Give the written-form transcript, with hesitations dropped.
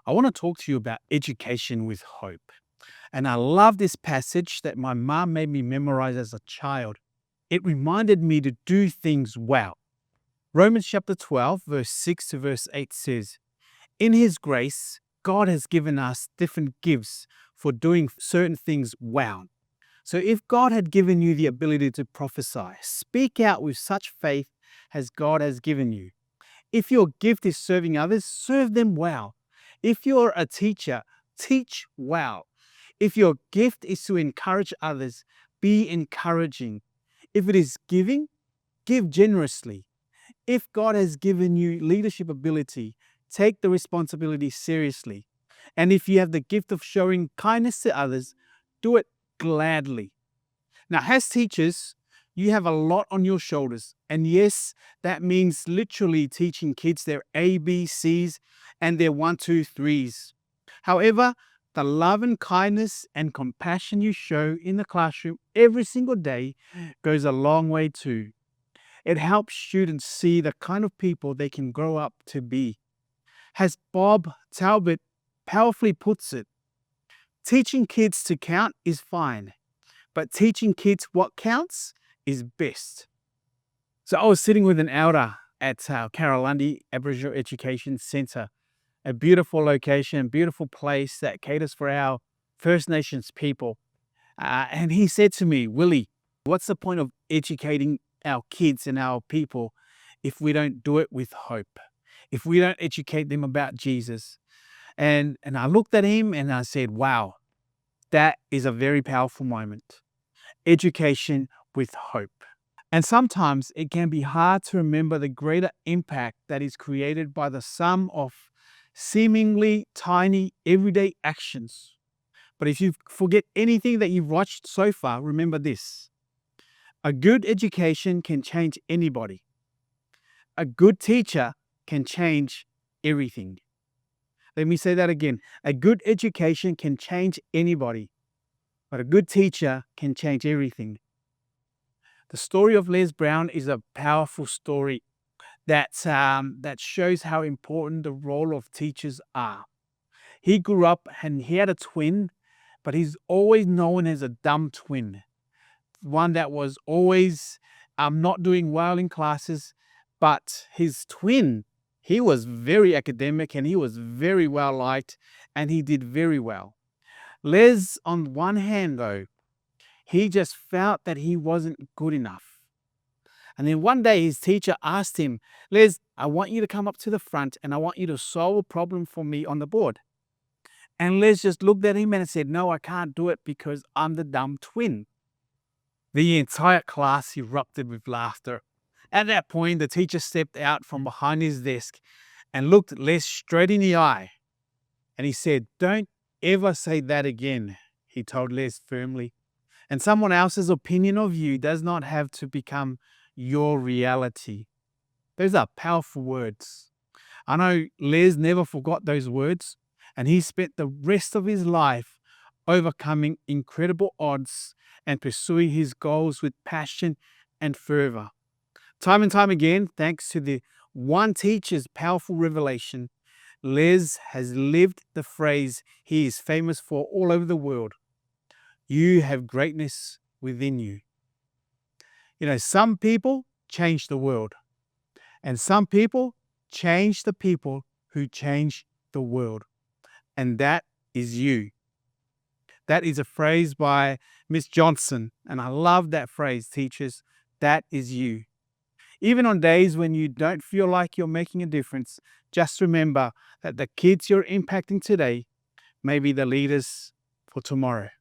I want to talk to you about education with hope. And I love this passage that my mom made me memorize as a child. It reminded me to do things well. Romans chapter 12, verse 6 to verse 8 says, "In His grace, God has given us different gifts for doing certain things well. So if God had given you the ability to prophesy, speak out with such faith as God has given you. If your gift is serving others, serve them well. If you're a teacher, teach well. If your gift is to encourage others, be encouraging. If it is giving, give generously. If God has given you leadership ability, take the responsibility seriously. And if you have the gift of showing kindness to others, do it gladly." Now, as teachers, you have a lot on your shoulders. And yes, that means literally teaching kids their ABCs and their 1, 2, 3s. However, the love and kindness and compassion you show in the classroom every single day goes a long way too. It helps students see the kind of people they can grow up to be. As Bob Talbot powerfully puts it, teaching kids to count is fine, but teaching kids what counts is best. So I was sitting with an elder at Karalundi Aboriginal Education Centre, a beautiful location, beautiful place that caters for our First Nations people. And he said to me, "Willie, what's the point of educating our kids and our people if we don't do it with hope, if we don't educate them about Jesus?" And I looked at him and I said, wow, that is a very powerful moment. Education with hope. And sometimes it can be hard to remember the greater impact that is created by the sum of seemingly tiny everyday actions. But if you forget anything that you've watched so far, remember this: a good education can change anybody. A good teacher can change everything. Let me say that again. A good education can change anybody, but a good teacher can change everything. The story of Les Brown is a powerful story that shows how important the role of teachers are. He grew up and he had a twin, but he's always known as a dumb twin. One that was always not doing well in classes, but his twin, he was very academic and he was very well liked and he did very well. Les, on one hand though, he just felt that he wasn't good enough. And then one day his teacher asked him, "Les, I want you to come up to the front and I want you to solve a problem for me on the board." And Les just looked at him and said, "No, I can't do it because I'm the dumb twin." The entire class erupted with laughter. At that point, the teacher stepped out from behind his desk and looked Les straight in the eye. And he said, "Don't ever say that again," he told Les firmly. "And someone else's opinion of you does not have to become your reality." Those are powerful words. I know Les never forgot those words, and he spent the rest of his life overcoming incredible odds and pursuing his goals with passion and fervor. Time and time again, thanks to the one teacher's powerful revelation, Les has lived the phrase he is famous for all over the world: "You have greatness within you." You know, some people change the world, and some people change the people who change the world. And that is you. That is a phrase by Miss Johnson, and I love that phrase, teachers. That is you. Even on days when you don't feel like you're making a difference, just remember that the kids you're impacting today may be the leaders for tomorrow.